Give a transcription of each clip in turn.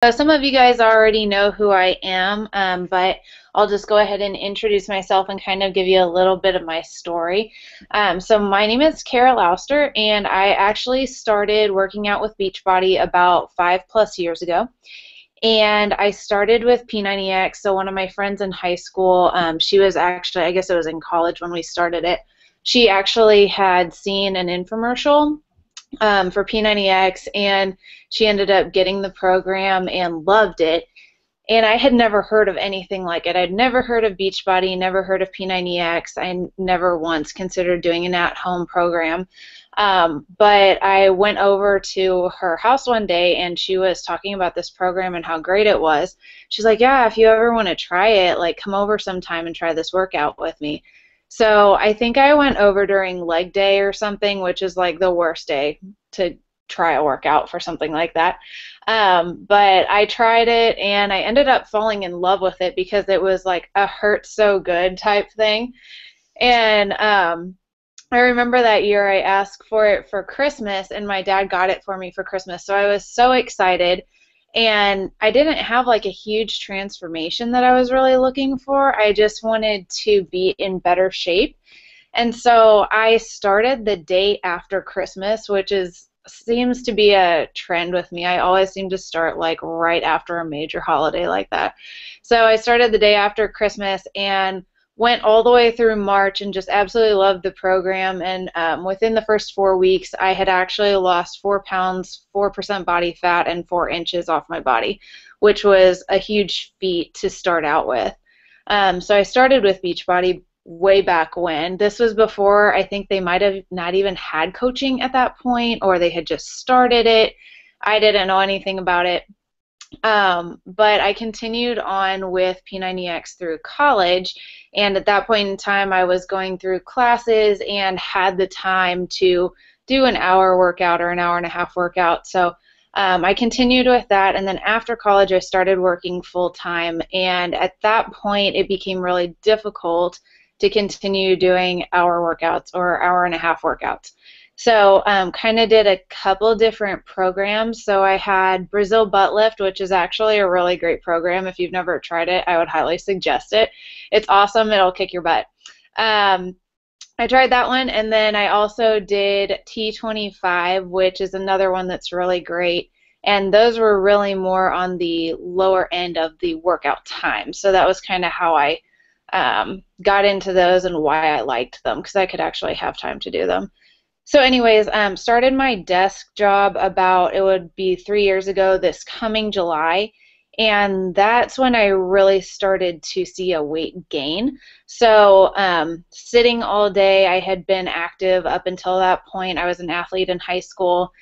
So some of you guys already know who I am, but I'll just go ahead and introduce myself and kind of give you a little bit of my story. So my name is Cara Lauster, and I actually started working out with Beachbody about 5+ years ago. And I started with P90X. So one of my friends in high school, she was actually, I guess it was in college when we started it. She actually had seen an infomercial for P90X, and she ended up getting the program and loved it. And I had never heard of anything like it. I'd never heard of Beachbody, never heard of P90X. I never once considered doing an at-home program. But I went over to her house one day, and she was talking about this program and how great it was. She's like, yeah, if you ever want to try it, like, come over sometime and try this workout with me. So I think I went over during leg day or something, which is like the worst day to try a workout for something like that. But I tried it, and I ended up falling in love with it because it was like a hurt so good type thing. And I remember that year I asked for it for Christmas, and my dad got it for me for Christmas. So I was so excited, and I didn't have like a huge transformation that I was really looking for. I just wanted to be in better shape. And so I started the day after Christmas, which seems to be a trend with me. I always seem to start like right after a major holiday like that. So I started the day after Christmas and went all the way through March and just absolutely loved the program. And within the first 4 weeks, I had actually lost 4 pounds, 4% body fat, and 4 inches off my body, which was a huge feat to start out with. So I started with Beachbody way back when. This was before, I think they might have not even had coaching at that point, or they had just started it. I didn't know anything about it. But I continued on with P90X through college, and at that point in time I was going through classes and had the time to do an hour workout or an hour and a half workout. So I continued with that, and then after college I started working full-time, and at that point it became really difficult to continue doing hour workouts or hour and a half workouts. So kind of did a couple different programs. So I had Brazil Butt Lift, which is actually a really great program. If you've never tried it, I would highly suggest it. It's awesome. It'll kick your butt. I tried that one, and then I also did T25, which is another one that's really great. And those were really more on the lower end of the workout time. So that was kind of how I got into those and why I liked them, because I could actually have time to do them. So anyways, started my desk job about, it would be 3 years ago this coming July, and that's when I really started to see a weight gain. So sitting all day, I had been active up until that point. I was an athlete in high school,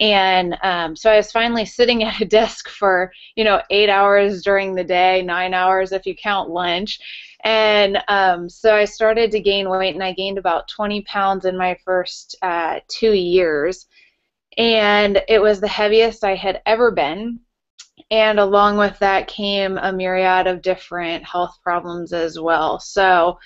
and so I was finally sitting at a desk for 8 hours during the day, 9 hours if you count lunch. And so I started to gain weight, and I gained about 20 pounds in my first 2 years. And it was the heaviest I had ever been. And along with that came a myriad of different health problems as well. So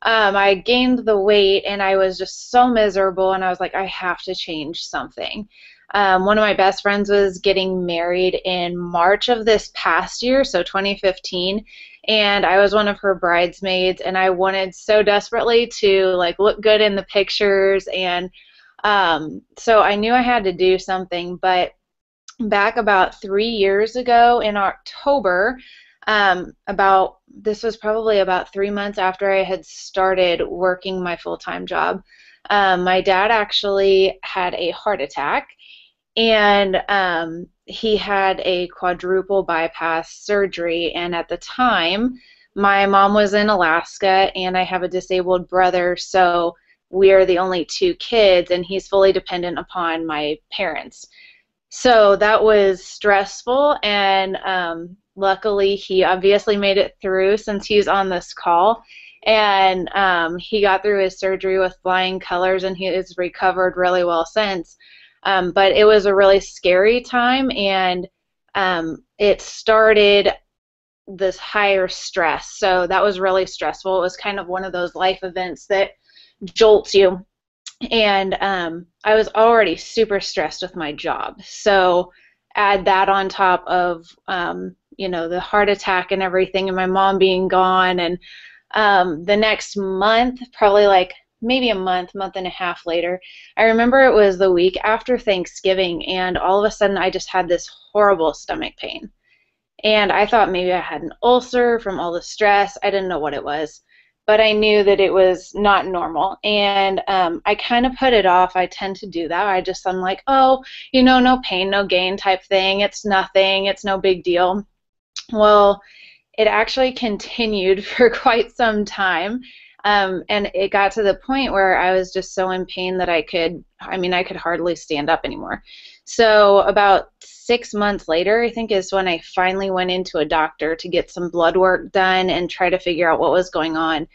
I gained the weight, and I was just so miserable, and I was like, I have to change something. One of my best friends was getting married in March of this past year, so 2015, and I was one of her bridesmaids, and I wanted so desperately to like look good in the pictures, and so I knew I had to do something. But back about 3 years ago in October, this was probably about 3 months after I had started working my full-time job, my dad actually had a heart attack, and he had a quadruple bypass surgery. And at the time, my mom was in Alaska, and I have a disabled brother, so we are the only 2 kids, and he's fully dependent upon my parents. So that was stressful, and luckily he obviously made it through since he's on this call, and he got through his surgery with flying colors, and he has recovered really well since. But it was a really scary time, and it started this higher stress. So that was really stressful. It was kind of one of those life events that jolts you. And I was already super stressed with my job. So add that on top of, the heart attack and everything, and my mom being gone. And the next month, probably like maybe a month and a half later, I remember it was the week after Thanksgiving, and all of a sudden I just had this horrible stomach pain. And I thought maybe I had an ulcer from all the stress. I didn't know what it was, but I knew that it was not normal. And I kind of put it off. I tend to do that. I'm like, oh, no pain, no gain type thing. It's nothing. It's no big deal. Well, it actually continued for quite some time. And it got to the point where I was just so in pain that I could hardly stand up anymore. So about 6 months later, I think, is when I finally went into a doctor to get some blood work done and try to figure out what was going on.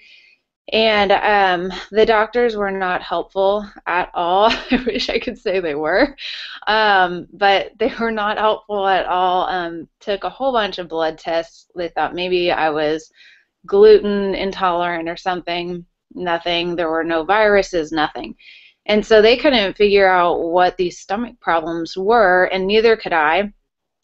And the doctors were not helpful at all. I wish I could say they were, but they were not helpful at all. Took a whole bunch of blood tests. They thought maybe I was gluten intolerant or something. Nothing. There were no viruses, nothing. And so they couldn't figure out what these stomach problems were, and neither could I.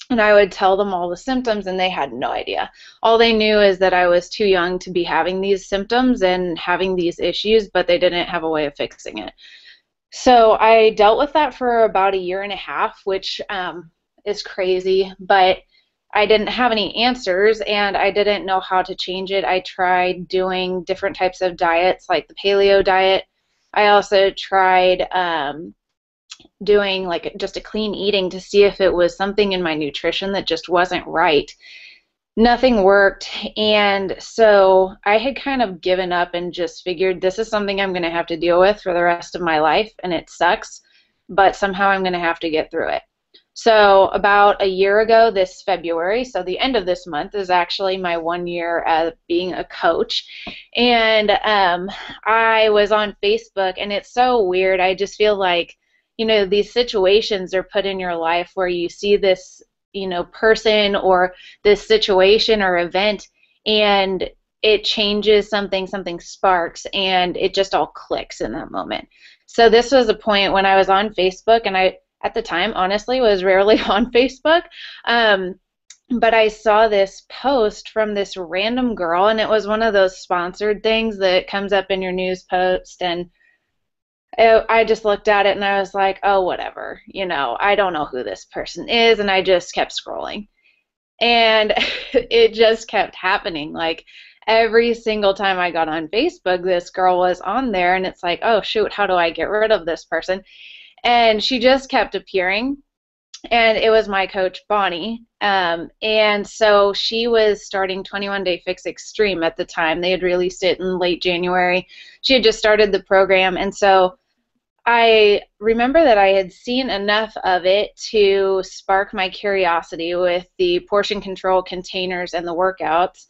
And I would tell them all the symptoms, and they had no idea. All they knew is that I was too young to be having these symptoms and having these issues, but they didn't have a way of fixing it. So I dealt with that for about a year and a half, which is crazy, but I didn't have any answers, and I didn't know how to change it. I tried doing different types of diets, like the paleo diet. I also tried doing like just a clean eating to see if it was something in my nutrition that just wasn't right. Nothing worked, and so I had kind of given up and just figured this is something I'm going to have to deal with for the rest of my life, and it sucks, but somehow I'm going to have to get through it. So about a year ago this February, so the end of this month, is actually my 1 year as being a coach. And I was on Facebook, and it's so weird. I just feel like, these situations are put in your life where you see this, person or this situation or event, and it changes something sparks, and it just all clicks in that moment. So this was a point when I was on Facebook, and I, at the time, honestly, was rarely on Facebook, but I saw this post from this random girl, and it was one of those sponsored things that comes up in your news post, and I just looked at it and I was like, oh, whatever, I don't know who this person is, and I just kept scrolling. And it just kept happening. Like every single time I got on Facebook, this girl was on there, and it's like, oh, shoot, how do I get rid of this person? And she just kept appearing, and it was my coach, Bonnie. And so she was starting 21 Day Fix Extreme at the time. They had released it in late January. She had just started the program, and so I remember that I had seen enough of it to spark my curiosity with the portion control containers and the workouts,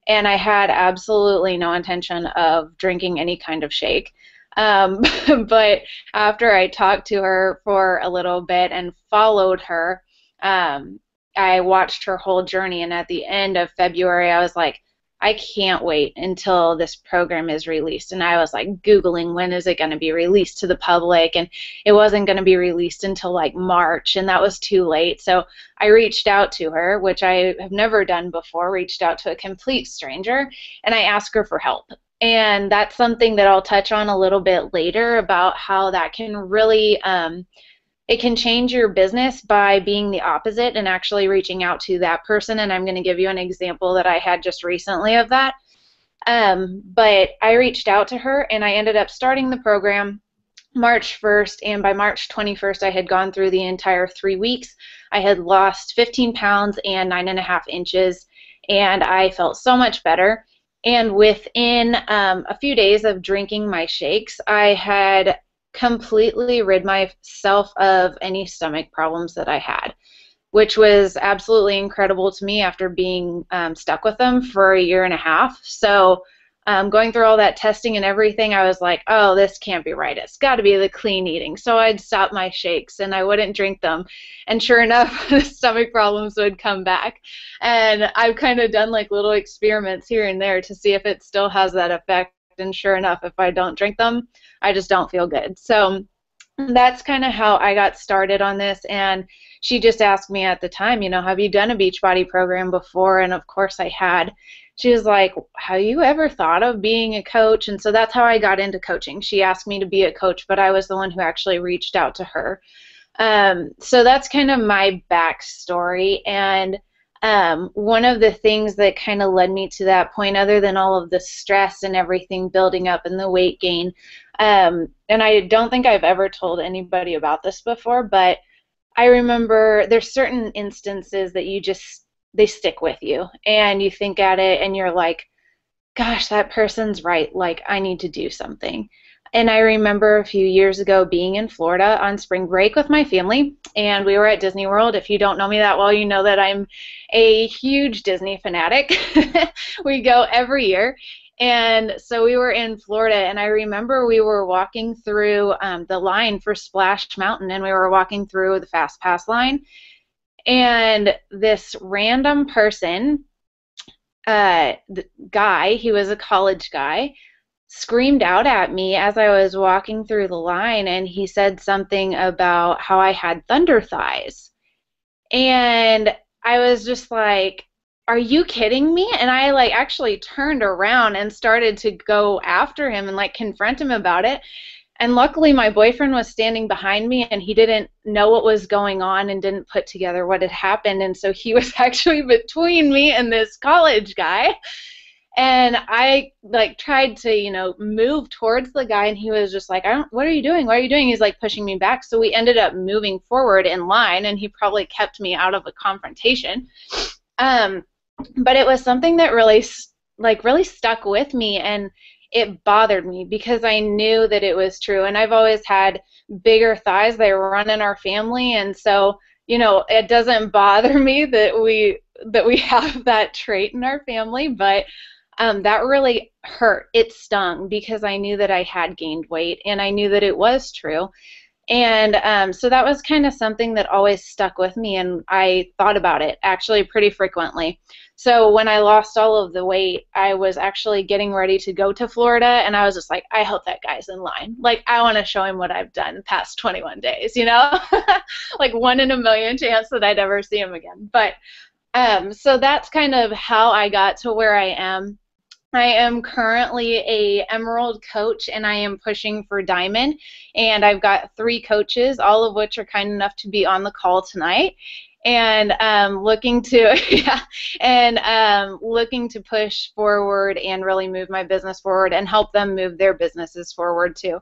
and I had absolutely no intention of drinking any kind of shake. But after I talked to her for a little bit and followed her, I watched her whole journey, and at the end of February, I was like, I can't wait until this program is released. And I was like Googling, when is it going to be released to the public? And it wasn't going to be released until like March, and that was too late. So I reached out to her, which I have never done before, reached out to a complete stranger, and I asked her for help. And that's something that I'll touch on a little bit later about how that can really, it can change your business by being the opposite and actually reaching out to that person. And I'm going to give you an example that I had just recently of that. But I reached out to her, and I ended up starting the program March 1st, and by March 21st, I had gone through the entire 3 weeks. I had lost 15 pounds and 9.5 inches, and I felt so much better. And within a few days of drinking my shakes, I had completely rid myself of any stomach problems that I had, which was absolutely incredible to me after being stuck with them for a year and a half. So going through all that testing and everything, I was like, oh, this can't be right. It's got to be the clean eating. So I'd stop my shakes and I wouldn't drink them. And sure enough, the stomach problems would come back. And I've kind of done like little experiments here and there to see if it still has that effect. And sure enough, if I don't drink them, I just don't feel good. So that's kind of how I got started on this. And she just asked me at the time, have you done a Beachbody program before? And of course I had. She was like, have you ever thought of being a coach? And so that's how I got into coaching. She asked me to be a coach, but I was the one who actually reached out to her. So that's kind of my backstory. And one of the things that kind of led me to that point, other than all of the stress and everything building up and the weight gain, and I don't think I've ever told anybody about this before, but I remember there's certain instances that they stick with you, and you think at it and you're like, gosh, that person's right. Like, I need to do something. And I remember a few years ago being in Florida on spring break with my family, and we were at Disney World. If you don't know me that well, you know that I'm a huge Disney fanatic. We go every year. And so we were in Florida, and I remember we were walking through the line for Splash Mountain, and we were walking through the Fast Pass line, and this random person, the guy, he was a college guy, screamed out at me as I was walking through the line, and he said something about how I had thunder thighs. And I was just like, are you kidding me? And I like actually turned around and started to go after him and like confront him about it. And luckily my boyfriend was standing behind me, and he didn't know what was going on and didn't put together what had happened. And so he was actually between me and this college guy. And I like tried to, move towards the guy, and he was just like, what are you doing? What are you doing? He's like pushing me back. So we ended up moving forward in line, and he probably kept me out of a confrontation. But it was something that really stuck with me, and it bothered me because I knew that it was true. And I've always had bigger thighs. They run in our family, and so, it doesn't bother me that we have that trait in our family, but that really hurt. It stung because I knew that I had gained weight, and I knew that it was true. And so that was kind of something that always stuck with me, and I thought about it actually pretty frequently. So when I lost all of the weight, I was actually getting ready to go to Florida, and I was just like, I hope that guy's in line. Like, I want to show him what I've done the past 21 days, like 1 in a million chance that I'd ever see him again. But so that's kind of how I got to where I am. I am currently a Emerald coach, and I am pushing for Diamond, and I've got 3 coaches, all of which are kind enough to be on the call tonight, and looking to looking to push forward and really move my business forward and help them move their businesses forward too.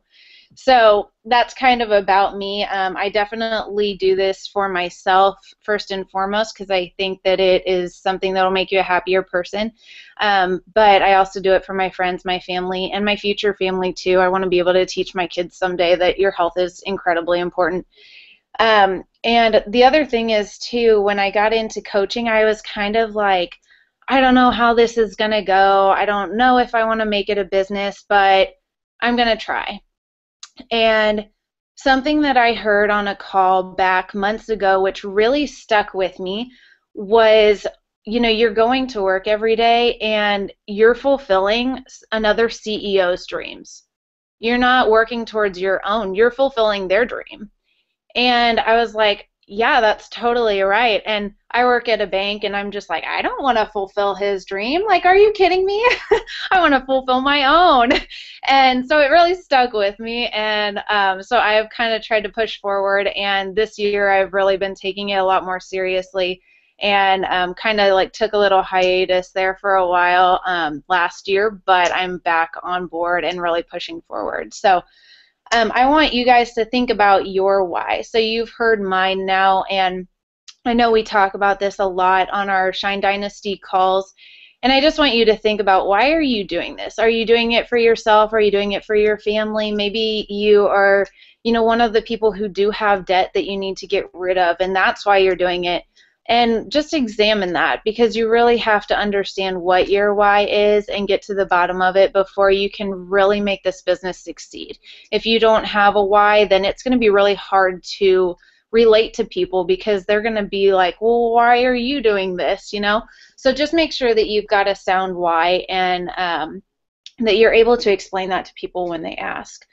So that's kind of about me. I definitely do this for myself first and foremost because I think that it is something that will make you a happier person. But I also do it for my friends, my family, and my future family too. I want to be able to teach my kids someday that your health is incredibly important. And the other thing is too, when I got into coaching, I was kind of like, I don't know how this is going to go. I don't know if I want to make it a business, but I'm going to try. And something that I heard on a call back months ago, which really stuck with me, was, you're going to work every day and you're fulfilling another CEO's dreams. You're not working towards your own. You're fulfilling their dream. And I was like, yeah, that's totally right. And I work at a bank, and I'm just like, I don't want to fulfill his dream. Like, are you kidding me? I want to fulfill my own. And so it really stuck with me. And so I've kind of tried to push forward. And this year I've really been taking it a lot more seriously, and kind of like took a little hiatus there for a while last year, but I'm back on board and really pushing forward. So I want you guys to think about your why. So you've heard mine now, and I know we talk about this a lot on our Shine Dynasty calls, and I just want you to think about, why are you doing this? Are you doing it for yourself? Are you doing it for your family? Maybe you are, one of the people who do have debt that you need to get rid of, and that's why you're doing it. And just examine that, because you really have to understand what your why is and get to the bottom of it before you can really make this business succeed. If you don't have a why, then it's going to be really hard to relate to people, because they're going to be like, well, why are you doing this? So just make sure that you've got a sound why, and that you're able to explain that to people when they ask.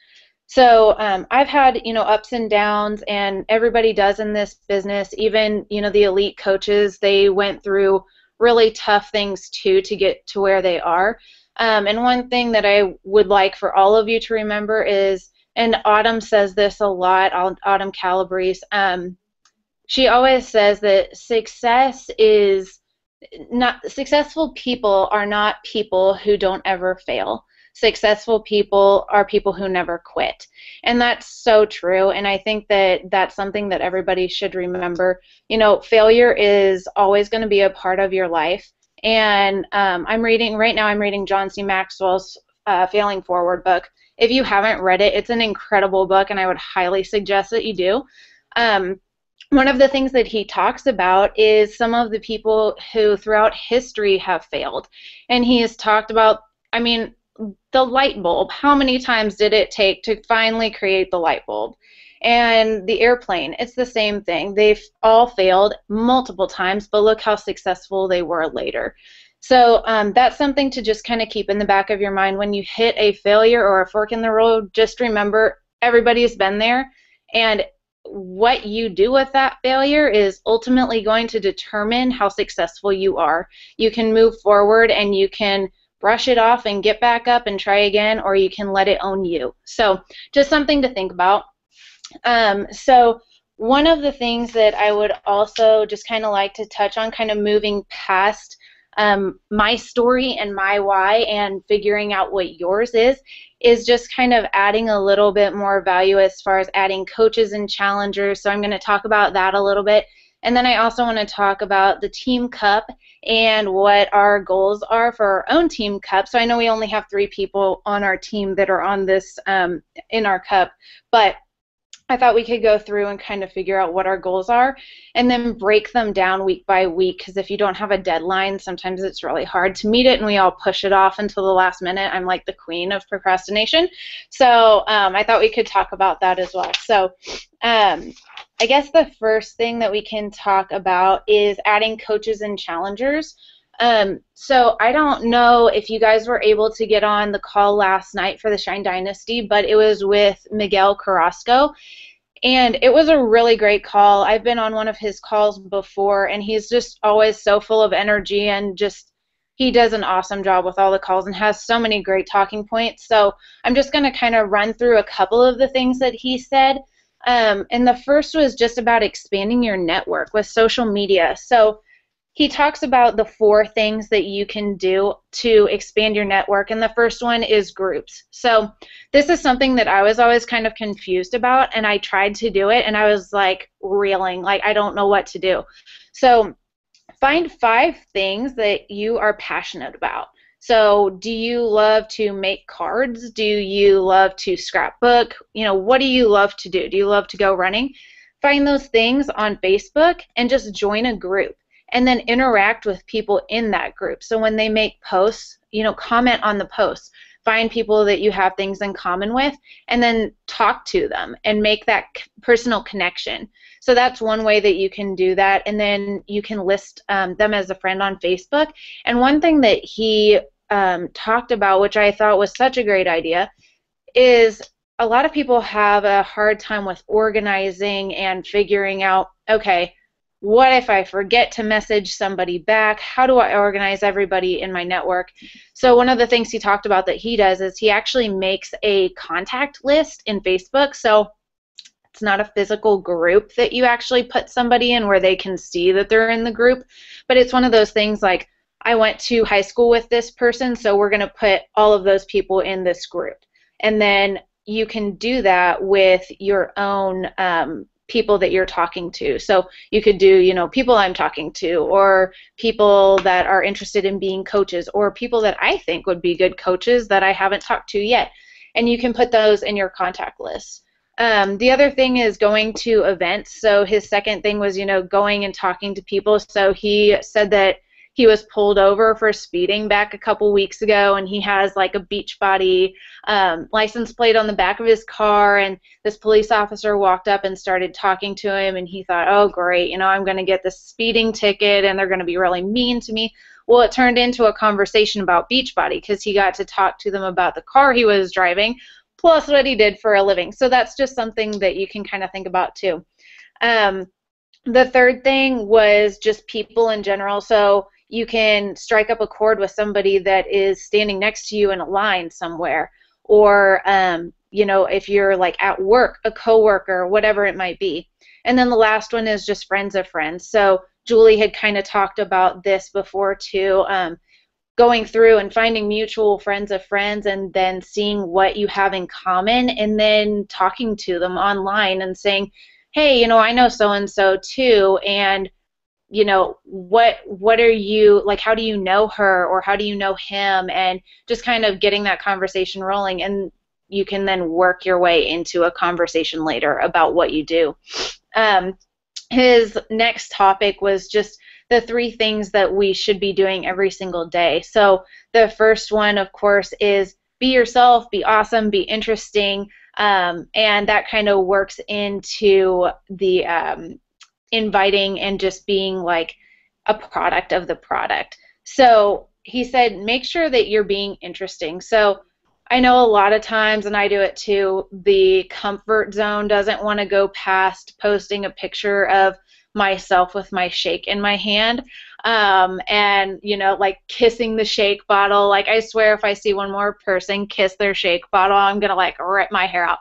So I've had, ups and downs, and everybody does in this business. Even, the elite coaches, they went through really tough things too to get to where they are. And one thing that I would like for all of you to remember is, and Autumn says this a lot, Autumn Calabrese, she always says that successful people are not people who don't ever fail. Successful people are people who never quit. And that's so true. And I think that that's something that everybody should remember. Failure is always going to be a part of your life. And I'm reading John C. Maxwell's Failing Forward book. If you haven't read it, it's an incredible book, and I would highly suggest that you do. One of the things that he talks about is some of the people who throughout history have failed. And he has talked about, the light bulb. How many times did it take to finally create the light bulb? And the airplane, it's the same thing. They've all failed multiple times, but look how successful they were later. So that's something to just kind of keep in the back of your mind. When you hit a failure or a fork in the road, just remember everybody's been there, and what you do with that failure is ultimately going to determine how successful you are. You can move forward and you can brush it off and get back up and try again, or you can let it own you. So just something to think about. So one of the things that I would also just kind of like to touch on, kind of moving past my story and my why and figuring out what yours is just kind of adding a little bit more value as far as adding coaches and challengers. So I'm going to talk about that a little bit. And then I also want to talk about the Team Cup and what our goals are for our own Team Cup. So I know we only have 3 people on our team that are on this in our cup, but I thought we could go through and kind of figure out what our goals are and then break them down week by week, because if you don't have a deadline, sometimes it's really hard to meet it, and we all push it off until the last minute. I'm like the queen of procrastination. So I thought we could talk about that as well. So I guess the first thing that we can talk about is adding coaches and challengers. So I don't know if you guys were able to get on the call last night for the Shine Dynasty, but it was with Miguel Carrasco, and it was a really great call. I've been on one of his calls before, and he's just always so full of energy, and just he does an awesome job with all the calls and has so many great talking points. So I'm just going to kind of run through a couple of the things that he said. And the first was just about expanding your network with social media. So he talks about the 4 things that you can do to expand your network, and the first one is groups. So this is something that I was always kind of confused about, and I tried to do it, and I was like reeling, like I don't know what to do. So find 5 things that you are passionate about. So do you love to make cards? Do you love to scrapbook? What do you love to do? Do you love to go running? Find those things on Facebook and just join a group, and then interact with people in that group. So when they make posts, comment on the posts. Find people that you have things in common with, and then talk to them and make that personal connection. So that's one way that you can do that, and then you can list them as a friend on Facebook. And one thing that he talked about, which I thought was such a great idea, is a lot of people have a hard time with organizing and figuring out, okay, what if I forget to message somebody back? How do I organize everybody in my network? So one of the things he talked about that he does is he actually makes a contact list in Facebook. So it's not a physical group that you actually put somebody in where they can see that they're in the group, but it's one of those things like, I went to high school with this person, so we're going to put all of those people in this group. And then you can do that with your own people that you're talking to. So you could do, people I'm talking to, or people that are interested in being coaches, or people that I think would be good coaches that I haven't talked to yet. And you can put those in your contact list. The other thing is going to events. So his second thing was, going and talking to people. So he said that he was pulled over for speeding back a couple weeks ago, and he has like a Beachbody license plate on the back of his car, and this police officer walked up and started talking to him, and he thought, oh great, I'm going to get this speeding ticket and they're going to be really mean to me. Well, it turned into a conversation about Beachbody because he got to talk to them about the car he was driving, plus what he did for a living. So that's just something that you can kind of think about too. The third thing was just people in general. So you can strike up a chord with somebody that is standing next to you in a line somewhere, or you know, if you're like at work, a coworker, whatever it might be. And then the last one is just friends of friends. So Julie had kind of talked about this before too, going through and finding mutual friends of friends and then seeing what you have in common and then talking to them online and saying, hey, you know, I know so-and-so too, and you know, what are you, like, how do you know her, or how do you know him, and just kind of getting that conversation rolling, and you can then work your way into a conversation later about what you do. His next topic was just the 3 things that we should be doing every single day. So the first one, of course, is be yourself, be awesome, be interesting, and that kind of works into the inviting and just being like a product of the product. So he said, make sure that you're being interesting. So I know a lot of times, and I do it too, the comfort zone doesn't want to go past posting a picture of myself with my shake in my hand, and you know, like kissing the shake bottle. Like, I swear if I see one more person kiss their shake bottle, I'm gonna like rip my hair out.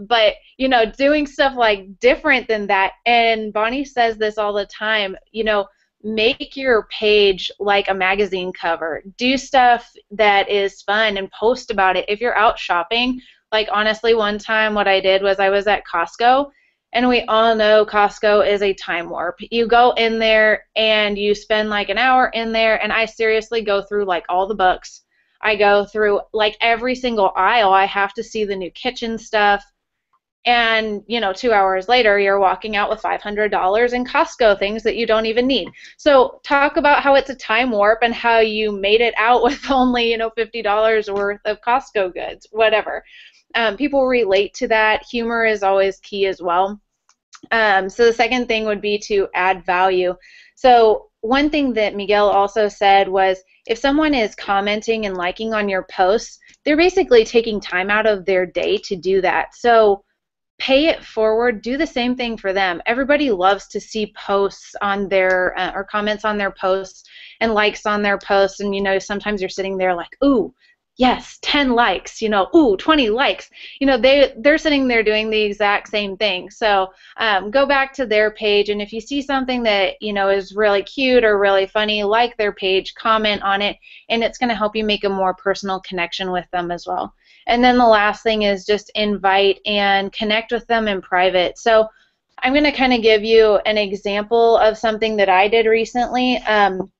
But you know, doing stuff like different than that. And Bonnie says this all the time, you know, make your page like a magazine cover. Do stuff that is fun and post about it. If you're out shopping, like honestly, one time what I did was I was at Costco, and we all know Costco is a time warp. You go in there and you spend like an hour in there, and I seriously go through like all the books. I go through like every single aisle. I have to see the new kitchen stuff. And, you know, 2 hours later, you're walking out with $500 in Costco things that you don't even need. So talk about how it's a time warp and how you made it out with only, you know, $50 worth of Costco goods, whatever. People relate to that. Humor is always key as well. So the second thing would be to add value. So one thing that Miguel also said was, if someone is commenting and liking on your posts, they're basically taking time out of their day to do that. So pay it forward. Do the same thing for them. Everybody loves to see posts on their or comments on their posts and likes on their posts, and you know, sometimes you're sitting there like, ooh, yes, 10 likes, you know, ooh, 20 likes. You know, they're sitting there doing the exact same thing. So go back to their page, and if you see something that, you know, is really cute or really funny, like their page, comment on it, and it's going to help you make a more personal connection with them as well. And then the last thing is just invite and connect with them in private. So I'm going to kind of give you an example of something that I did recently, and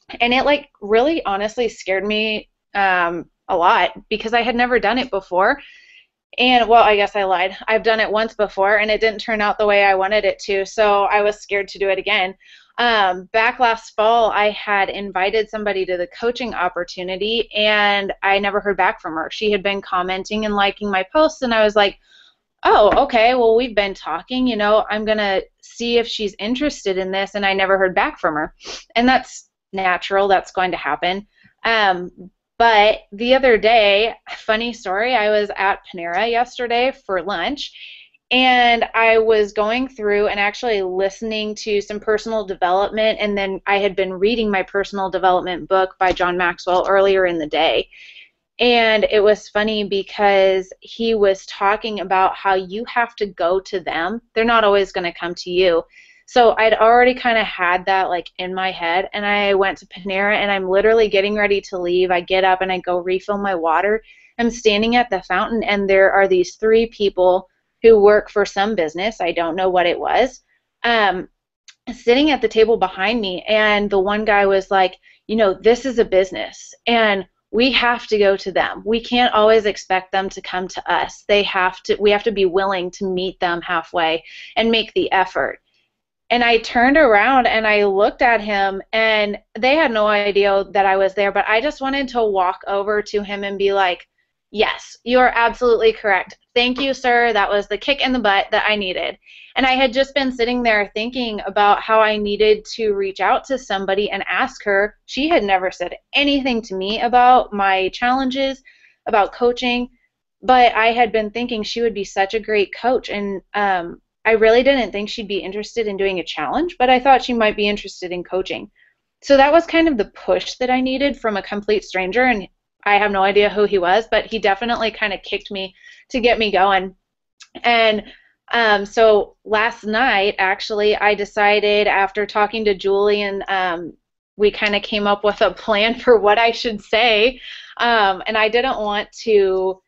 it like really honestly scared me a lot, because I had never done it before. And well, I guess I lied. I've done it once before and it didn't turn out the way I wanted it to, so I was scared to do it again. Back last fall, I had invited somebody to the coaching opportunity, and I never heard back from her. She had been commenting and liking my posts, and I was like, oh, okay, well, we've been talking, you know, I'm going to see if she's interested in this, and I never heard back from her. And that's natural. That's going to happen. But the other day, funny story, I was at Panera yesterday for lunch, and I was going through and actually listening to some personal development, and then I had been reading my personal development book by John Maxwell earlier in the day. And it was funny because he was talking about how you have to go to them. They're not always going to come to you. So I'd already kind of had that like in my head, and I went to Panera, and I'm literally getting ready to leave. I get up and I go refill my water. I'm standing at the fountain, and there are these 3 people who work for some business. I don't know what it was, sitting at the table behind me, and the one guy was like, you know, this is a business, and we have to go to them. We can't always expect them to come to us. We have to be willing to meet them halfway and make the effort. And I turned around and I looked at him, and they had no idea that I was there, but I just wanted to walk over to him and be like, yes, you are absolutely correct. Thank you, sir. That was the kick in the butt that I needed. And I had just been sitting there thinking about how I needed to reach out to somebody and ask her. She had never said anything to me about my challenges, about coaching. But I had been thinking she would be such a great coach, and I really didn't think she'd be interested in doing a challenge, but I thought she might be interested in coaching. So that was kind of the push that I needed from a complete stranger, and I have no idea who he was, but he definitely kind of kicked me to get me going. And so last night, actually, I decided after talking to Julie, and we kind of came up with a plan for what I should say. And I didn't want to,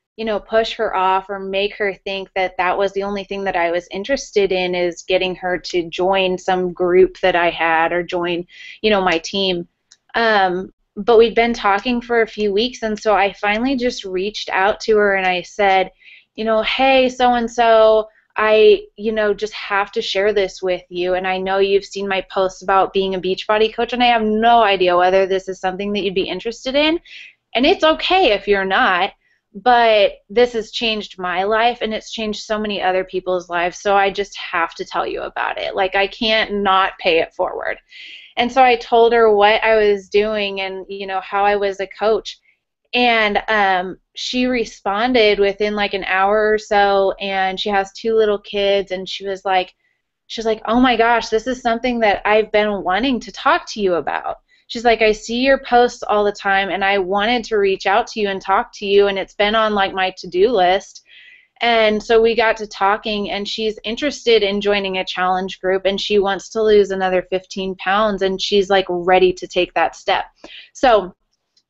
push her off or make her think that that was the only thing that I was interested in, is getting her to join some group that I had or join, my team. But we'd been talking for a few weeks, and so I finally just reached out to her and I said, hey, so and so, I, just have to share this with you. And I know you've seen my posts about being a Beachbody coach, and I have no idea whether this is something that you'd be interested in. And it's okay if you're not, but this has changed my life and it's changed so many other people's lives. So I just have to tell you about it. Like, I can't not pay it forward. And so I told her what I was doing and, how I was a coach. And she responded within like an hour or so, and she has 2 little kids, and she was like, oh my gosh, this is something that I've been wanting to talk to you about. She's like, I see your posts all the time, and I wanted to reach out to you and talk to you, and it's been on like my to-do list. And so we got to talking, and she's interested in joining a challenge group, and she wants to lose another 15 pounds, and she's like ready to take that step. So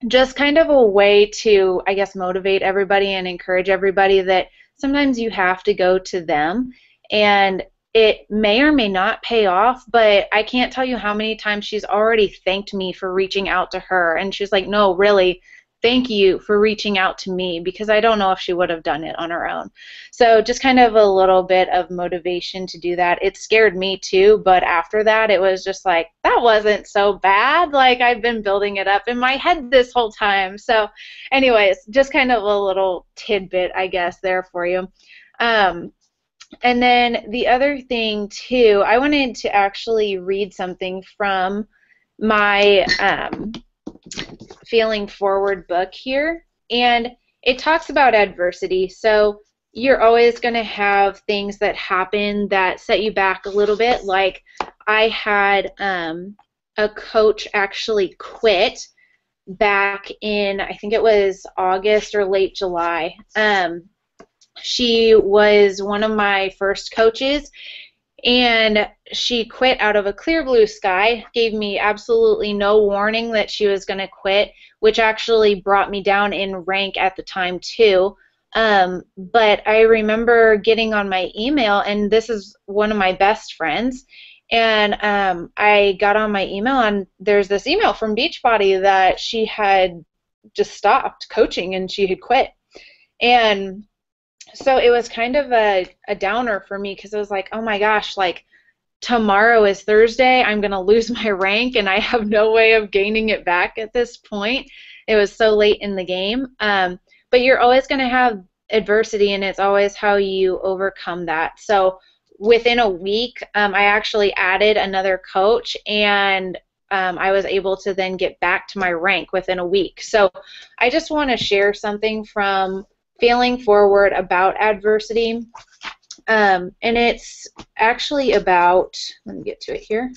just kind of a way to, I guess, motivate everybody and encourage everybody that sometimes you have to go to them, and it may or may not pay off, but I can't tell you how many times she's already thanked me for reaching out to her, and she's like, no, really, thank you for reaching out to me, because I don't know if she would have done it on her own. So just kind of a little bit of motivation to do that. It scared me too, but after that it was just like, that wasn't so bad. Like, I've been building it up in my head this whole time. So anyways, just kind of a little tidbit, I guess, there for you. And then the other thing too, I wanted to actually read something from my Failing Forward book here, and it talks about adversity. So you're always going to have things that happen that set you back a little bit. Like, I had a coach actually quit back in, I think it was August or late July. She was one of my first coaches, and she quit out of a clear blue sky, gave me absolutely no warning that she was going to quit, which actually brought me down in rank at the time too. But I remember getting on my email, and this is one of my best friends, and I got on my email, and there's this email from Beachbody that she had just stopped coaching and she had quit. And so it was kind of a downer for me, because I was like, oh my gosh, like, tomorrow is Thursday, I'm going to lose my rank, and I have no way of gaining it back at this point. It was so late in the game. But you're always going to have adversity, and it's always how you overcome that. So within a week, I actually added another coach, and I was able to then get back to my rank within a week. So I just want to share something from Failing Forward about adversity, and it's actually about, let me get to it here,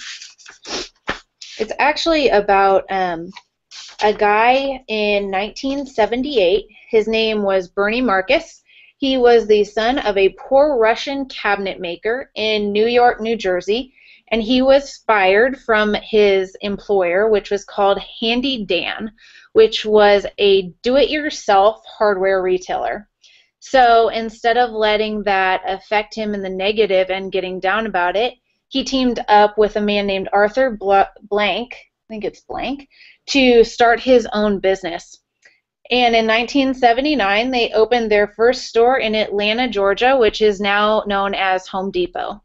it's actually about a guy in 1978. His name was Bernie Marcus. He was the son of a poor Russian cabinet maker in New York, New Jersey, and he was fired from his employer, which was called Handy Dan, which was a do-it-yourself hardware retailer. So instead of letting that affect him in the negative and getting down about it, he teamed up with a man named Arthur Blank, I think it's Blank, to start his own business. And in 1979, they opened their first store in Atlanta, Georgia, which is now known as Home Depot.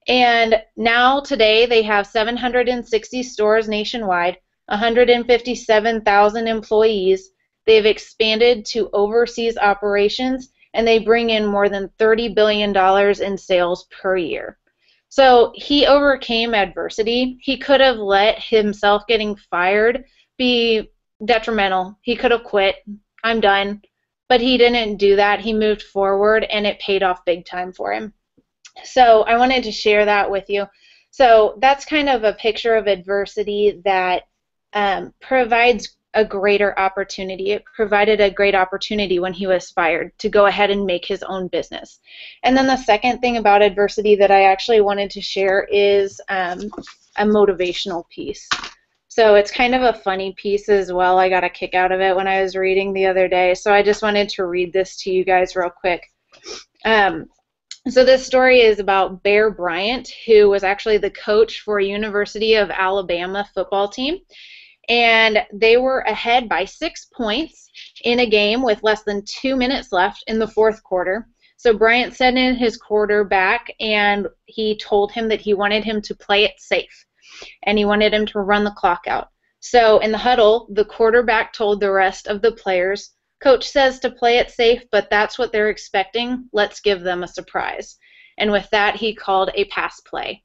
And now today they have 760 stores nationwide, 157,000 employees. They've expanded to overseas operations, and they bring in more than $30 billion in sales per year. So he overcame adversity. He could have let himself getting fired be detrimental. He could have quit. I'm done. but he didn't do that. He moved forward, and it paid off big time for him. So I wanted to share that with you. So that's kind of a picture of adversity that provides a greater opportunity. It provided a great opportunity when he was fired to go ahead and make his own business. And then the second thing about adversity that I actually wanted to share is a motivational piece. So it's kind of a funny piece as well. I got a kick out of it when I was reading the other day. So I just wanted to read this to you guys real quick. So this story is about Bear Bryant, who was actually the coach for University of Alabama football team. And they were ahead by 6 points in a game with less than 2 minutes left in the fourth quarter. So Bryant sent in his quarterback, and he told him that he wanted him to play it safe, and he wanted him to run the clock out. So in the huddle, the quarterback told the rest of the players, "Coach says to play it safe, but that's what they're expecting. Let's give them a surprise." And with that, he called a pass play.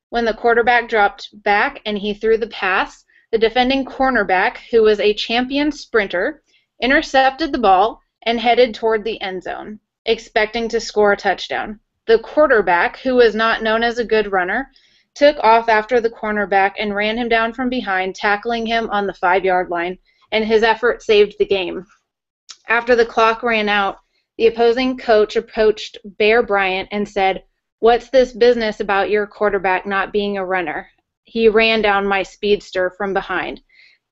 When the quarterback dropped back and he threw the pass, the defending cornerback, who was a champion sprinter, intercepted the ball and headed toward the end zone, expecting to score a touchdown. The quarterback, who was not known as a good runner, took off after the cornerback and ran him down from behind, tackling him on the 5-yard line, and his effort saved the game. After the clock ran out, the opposing coach approached Bear Bryant and said, "What's this business about your quarterback not being a runner? He ran down my speedster from behind."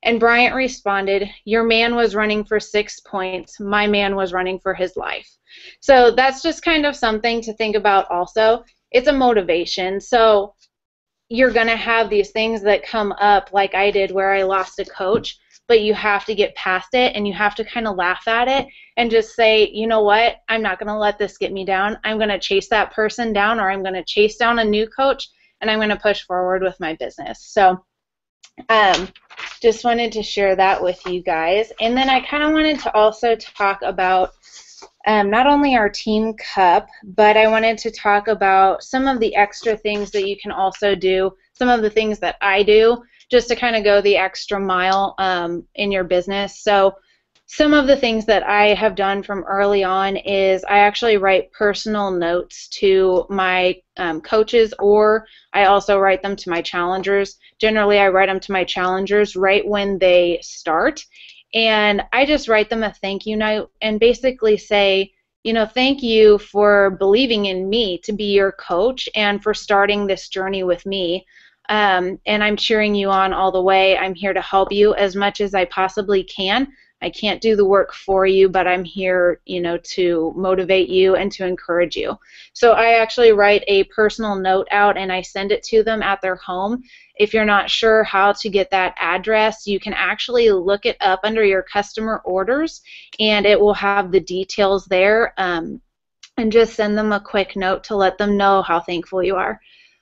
And Bryant responded, "Your man was running for 6 points. My man was running for his life." So that's just kind of something to think about also. It's a motivation. So you're going to have these things that come up like I did where I lost a coach, but you have to get past it, and you have to kind of laugh at it and just say, you know what, I'm not going to let this get me down. I'm going to chase that person down, or I'm going to chase down a new coach, and I'm going to push forward with my business. So just wanted to share that with you guys. And then I kind of wanted to also talk about not only our team cup, but I wanted to talk about some of the extra things that you can also do, some of the things that I do, just to kind of go the extra mile in your business. So some of the things that I have done from early on is I actually write personal notes to my coaches, or I also write them to my challengers. Generally, I write them to my challengers right when they start, and I just write them a thank you note and basically say, you know, thank you for believing in me to be your coach and for starting this journey with me. And I'm cheering you on all the way. I'm here to help you as much as I possibly can. I can't do the work for you, but I'm here, you know, to motivate you and to encourage you. So I actually write a personal note out and I send it to them at their home. If you're not sure how to get that address, you can actually look it up under your customer orders, and it will have the details there, and just send them a quick note to let them know how thankful you are.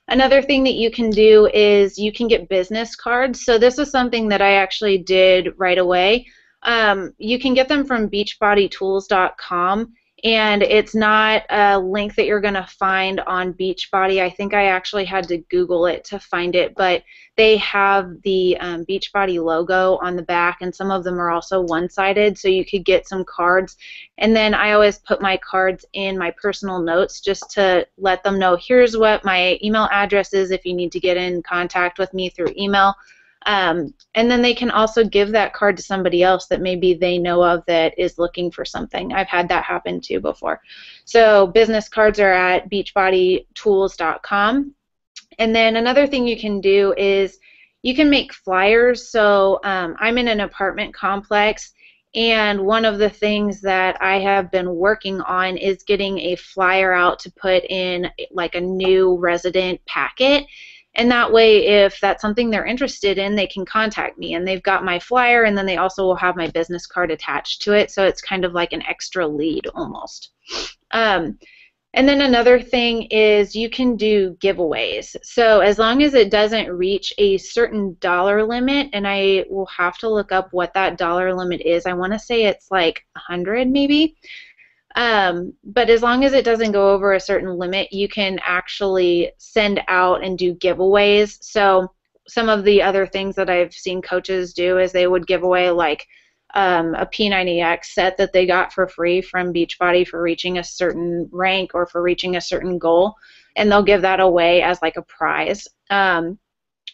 Another thing that you can do is you can get business cards. So this is something that I actually did right away. You can get them from beachbodytools.com, and it's not a link that you're going to find on Beachbody. I think I actually had to Google it to find it, but they have the Beachbody logo on the back, and some of them are also one-sided, so you could get some cards. And then I always put my cards in my personal notes just to let them know, here's what my email address is if you need to get in contact with me through email. And then they can also give that card to somebody else that maybe they know of that is looking for something. I've had that happen too before. So business cards are at beachbodytools.com. And then another thing you can do is you can make flyers. So I'm in an apartment complex, and one of the things that I have been working on is getting a flyer out to put in like a new resident packet. And that way, if that's something they're interested in, they can contact me. And they've got my flyer, and then they also will have my business card attached to it. So it's kind of like an extra lead almost. And then another thing is you can do giveaways. So as long as it doesn't reach a certain dollar limit, and I will have to look up what that dollar limit is. I want to say it's like 100 maybe. But as long as it doesn't go over a certain limit, you can actually send out and do giveaways. So some of the other things that I've seen coaches do is they would give away like a P90X set that they got for free from Beachbody for reaching a certain rank or for reaching a certain goal, and they'll give that away as like a prize.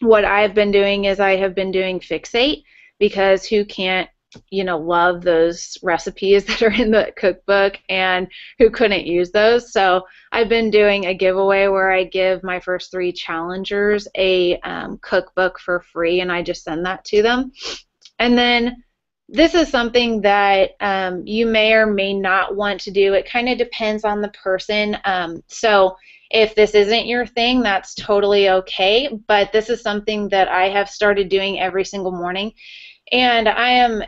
What I've been doing is I have been doing Fixate, because who can't, love those recipes that are in the cookbook, and who couldn't use those? So I've been doing a giveaway where I give my first 3 challengers a cookbook for free, and I just send that to them. And then this is something that you may or may not want to do. It kind of depends on the person. So if this isn't your thing, that's totally okay, but this is something that I have started doing every single morning. And I've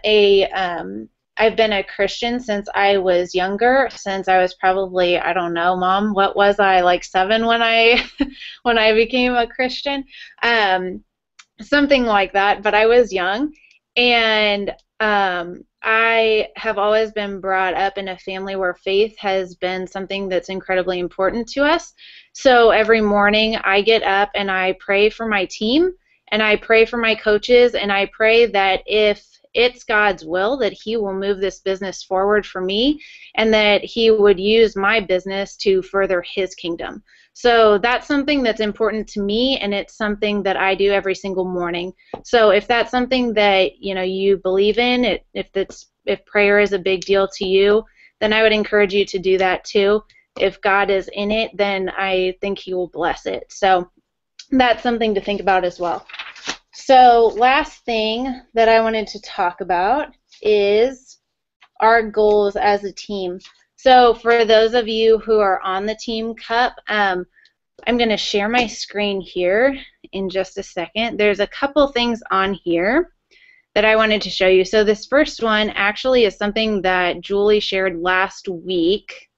been a Christian since I was younger, since I was probably, I don't know, Mom, what was I, like 7 when I when I became a Christian? Something like that, but I was young. And I have always been brought up in a family where faith has been something that's incredibly important to us. So every morning I get up and I pray for my team, and I pray for my coaches, and I pray that if it's God's will, that He will move this business forward for me, and that He would use my business to further His kingdom. So that's something that's important to me, and it's something that I do every single morning. So if that's something that you believe in, if prayer is a big deal to you, then I would encourage you to do that too. If God is in it, then I think He will bless it. So that's something to think about as well. So last thing that I wanted to talk about is our goals as a team. So for those of you who are on the Team Cup, I'm going to share my screen here in just a second. There's a couple things on here that I wanted to show you. So this first one actually is something that Julie shared last week.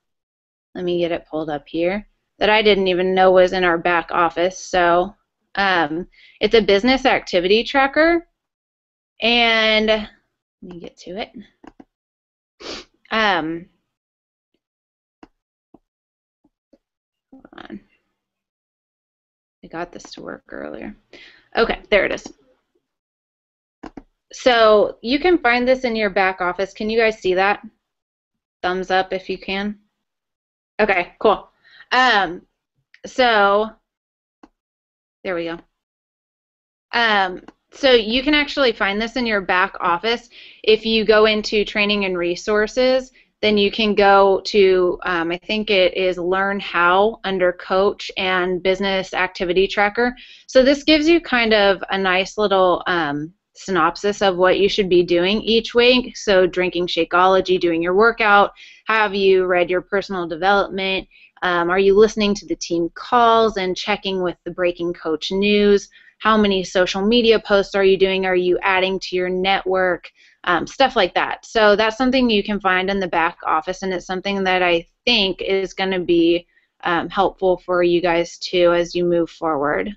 Let me get it pulled up here, that I didn't even know was in our back office. So it's a business activity tracker, and let me get to it. Hold on. I got this to work earlier. Okay, there it is. So you can find this in your back office. Can you guys see that? Thumbs up if you can. Okay, cool. So there we go. So you can actually find this in your back office. If you go into training and resources, then you can go to, I think it is Learn How under Coach and Business Activity Tracker. So this gives you kind of a nice little synopsis of what you should be doing each week. So drinking Shakeology, doing your workout, have you read your personal development, are you listening to the team calls and checking with the breaking coach news, how many social media posts are you doing, are you adding to your network, stuff like that. So that's something you can find in the back office, and it's something that I think is going to be helpful for you guys too as you move forward.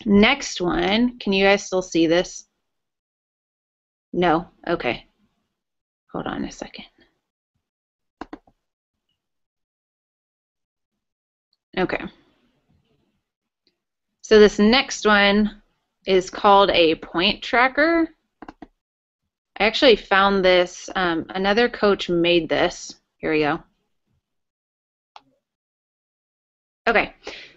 Next one, can you guys still see this? No? Okay. Hold on a second. Okay. So this next one is called a point tracker. I actually found this, another coach made this. Here we go. Okay,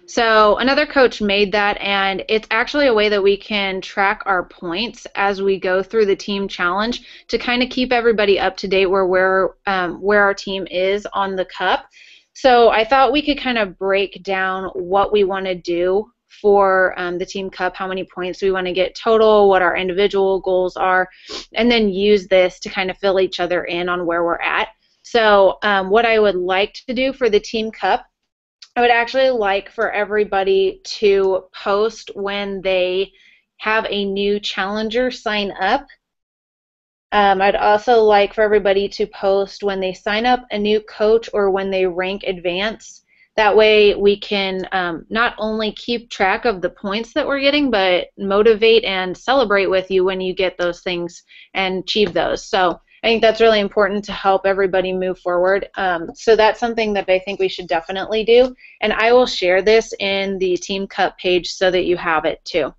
so another coach made that, and it's actually a way that we can track our points as we go through the team challenge to kind of keep everybody up to date where our team is on the cup. So I thought we could kind of break down what we want to do for the Team Cup, how many points we want to get total, what our individual goals are, and then use this to kind of fill each other in on where we're at. So what I would like to do for the Team Cup, I would actually like for everybody to post when they have a new challenger sign up. I'd also like for everybody to post when they sign up a new coach or when they rank advance. That way we can not only keep track of the points that we're getting, but motivate and celebrate with you when you get those things and achieve those. So I think that's really important to help everybody move forward. So that's something that I think we should definitely do. And I will share this in the Team Cup page so that you have it too.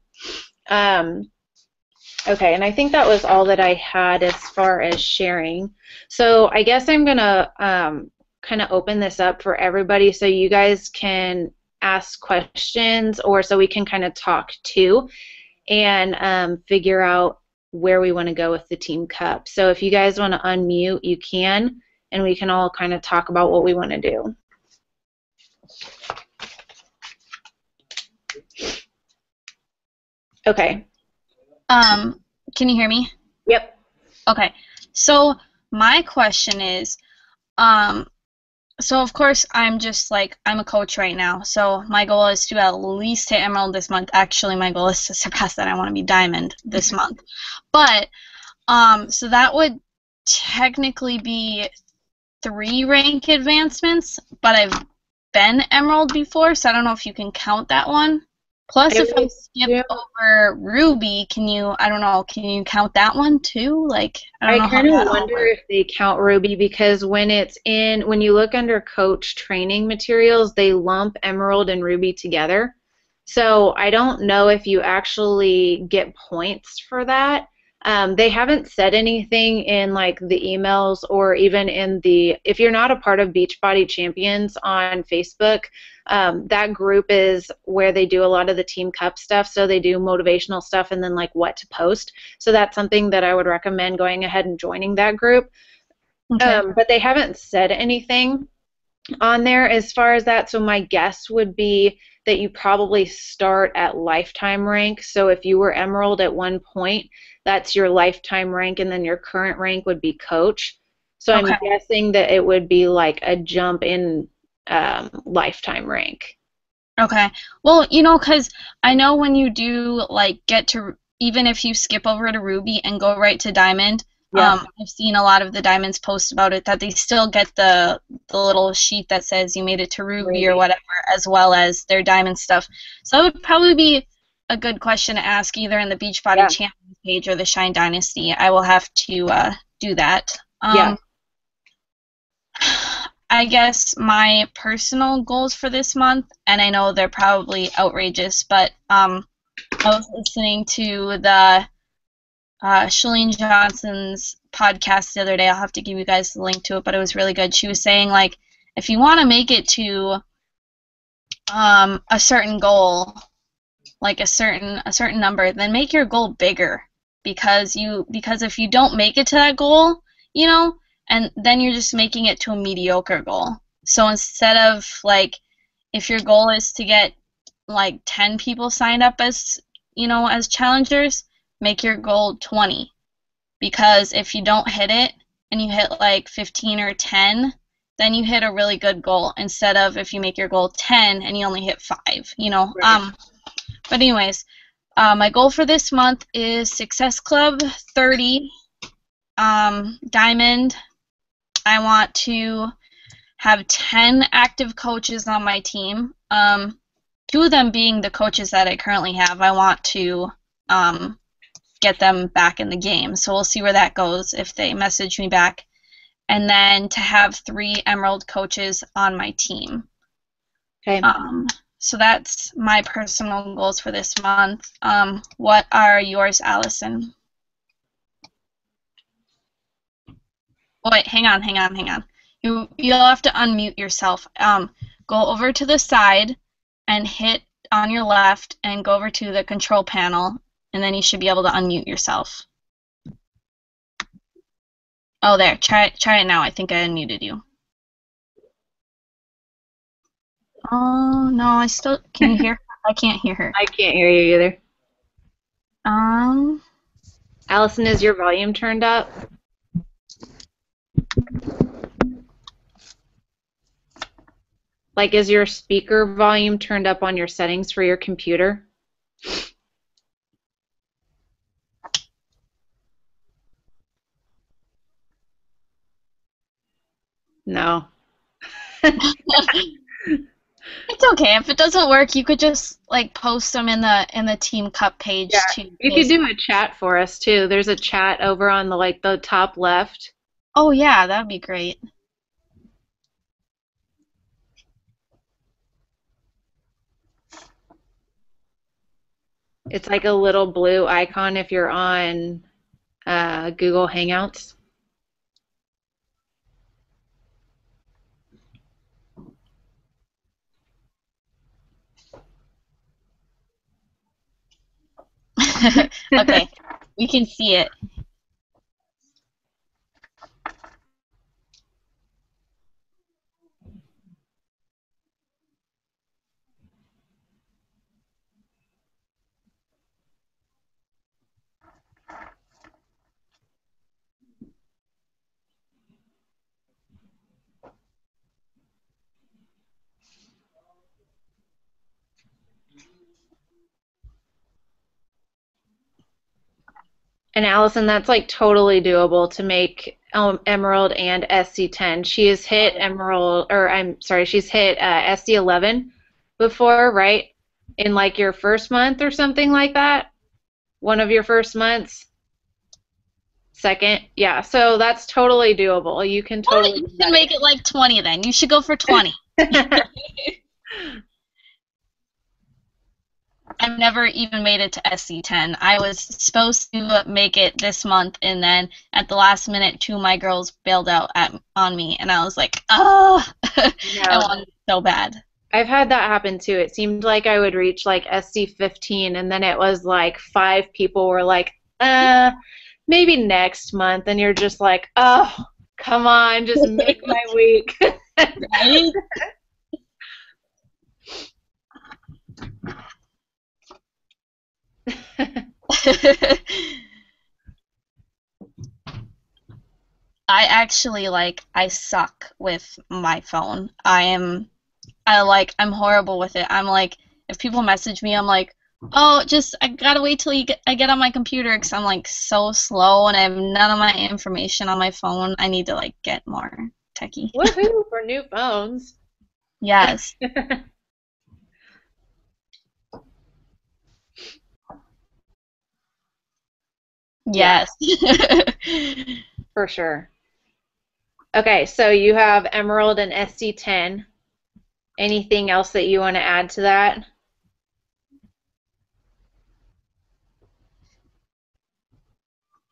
Okay, and I think that was all that I had as far as sharing. So I guess I'm gonna kind of open this up for everybody so you guys can ask questions or so we can kind of talk too and figure out where we want to go with the team cup. So if you guys want to unmute, you can, and we can all kind of talk about what we want to do. Okay. Can you hear me? Yep. Okay. So my question is, so of course I'm just like, I'm a coach right now, so my goal is to at least hit Emerald this month. Actually, my goal is to surpass that. I want to be Diamond this month. But, so that would technically be 3 rank advancements, but I've been Emerald before, so I don't know if you can count that one. Plus, if I skip over Ruby, I don't know, can you count that one too? Like, I don't know how kind of that all wonder works. if they count Ruby because when you look under coach training materials, they lump Emerald and Ruby together. So I don't know if you actually get points for that. They haven't said anything in like the emails or even if you're not a part of Beachbody Champions on Facebook, that group is where they do a lot of the team cup stuff. So they do motivational stuff and then like what to post. So that's something that I would recommend going ahead and joining that group. Okay. But they haven't said anything on there as far as that. So my guess would be that you probably start at lifetime rank. So if you were Emerald at one point, that's your lifetime rank, and then your current rank would be coach. So I'm Okay. guessing that it would be like a jump in lifetime rank. Okay. Well, because I know when you do, like, even if you skip over to Ruby and go right to Diamond, Yeah. I've seen a lot of the Diamonds post about it, that they still get the little sheet that says you made it to Ruby or Ruby. whatever, as well as their Diamond stuff. So that would probably be a good question to ask either in the Beachbody Yeah. Champions page or the Shine Dynasty. I will have to do that. Yeah. I guess my personal goals for this month, and I know they're probably outrageous, but I was listening to the Shalene Johnson's podcast the other day. I'll have to give you guys the link to it, but it was really good. She was saying, like, if you want to make it to a certain goal, like a certain number, then make your goal bigger, because if you don't make it to that goal, and then you're just making it to a mediocre goal. So instead of, like, if your goal is to get like 10 people signed up as challengers, make your goal 20, because if you don't hit it and you hit like 15 or 10, then you hit a really good goal, instead of if you make your goal 10 and you only hit 5. Right. But anyways, my goal for this month is Success Club 30, Diamond. I want to have 10 active coaches on my team. 2 of them being the coaches that I currently have. I want to get them back in the game. So we'll see where that goes if they message me back. And then to have 3 Emerald coaches on my team. Okay. So that's my personal goals for this month. What are yours, Allison? Oh, wait, hang on. You'll have to unmute yourself. Go over to the side and hit on your left and go over to the control panel, and then you should be able to unmute yourself. Oh, there. Try it now. I think I unmuted you. Oh, no, can you hear her? I can't hear her. I can't hear you either. Um, Allison, is your volume turned up? Like, is your speaker volume turned up on your settings for your computer? No. it's okay. If it doesn't work, you could just like post them in the Team Cup page Yeah. too. You could do a chat for us too. There's a chat over on the top left. Oh yeah, that'd be great. It's like a little blue icon if you're on Google Hangouts. Okay, we can see it. And Allison, that's like totally doable to make Emerald and SC10. She has hit Emerald, or I'm sorry, she's hit SC11 before, right? In like your first month or something like that. One of your first months. Second, yeah. So that's totally doable. You can What? totally You do should make it like 20 then. You should go for 20. that. I've never even made it to SC10. I was supposed to make it this month, and then at the last minute, two of my girls bailed out on me, and I was like, oh, I No, wanted it so bad. I've had that happen too. It seemed like I would reach like SC15, and then it was like five people were like, maybe next month. And you're just like, oh, come on, just make my week. Right? I actually I suck with my phone. I'm horrible with it. I'm like, if people message me, I'm like, oh, just I gotta wait till I get on my computer because I'm like so slow and I have none of my information on my phone. I need to like get more techie. Woohoo for new phones. Yes, Yeah, yes. for sure. Okay, so you have Emerald and SC10. Anything else that you want to add to that?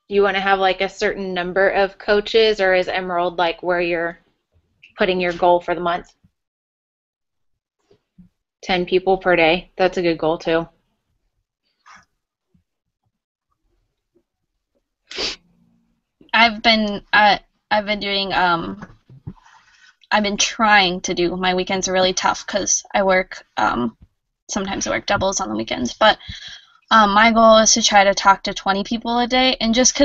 You want to have like a certain number of coaches, or is Emerald like where you're putting your goal for the month? 10 people per day. That's a good goal too. I've been uh, I've been doing I've been trying to do my weekends are really tough because I work sometimes I work doubles on the weekends, but my goal is to try to talk to 20 people a day, and just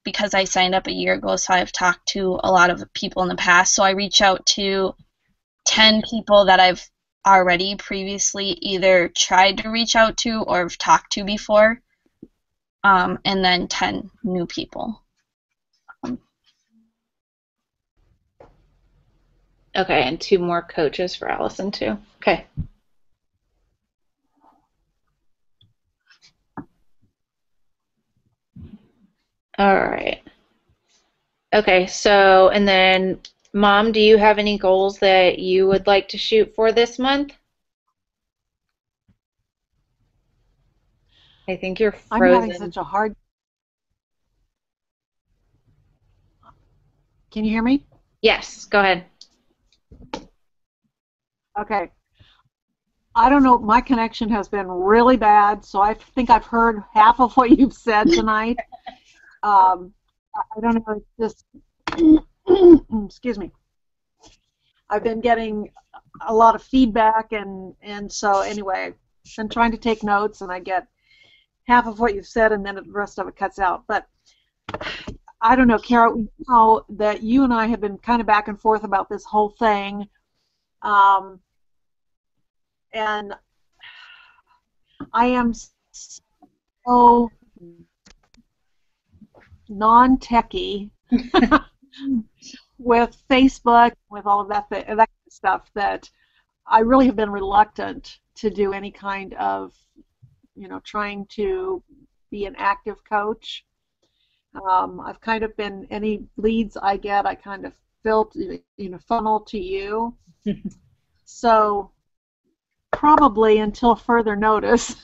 because I signed up a year ago, so I've talked to a lot of people in the past. So I reach out to 10 people that I've already previously either tried to reach out to or have talked to before, and then 10 new people. Okay, and two more coaches for Allison too. Okay. All right. Okay, so and then Mom, do you have any goals that you would like to shoot for this month? I think you're I'm having frozen. such a hard. Can you hear me? Yes, go ahead. Okay. I don't know. My connection has been really bad, so I think I've heard half of what you've said tonight. I don't know. It's just, excuse me. I've been getting a lot of feedback, and so anyway, I've been trying to take notes, and I get half of what you've said, and then the rest of it cuts out. But I don't know, Kara. We know that you and I have been kind of back and forth about this whole thing. Um, and I am so non-techie with Facebook, with all of that kind of stuff, that I really have been reluctant to do any kind of, trying to be an active coach. I've kind of been, any leads I get, I kind of funnel to you. So probably until further notice,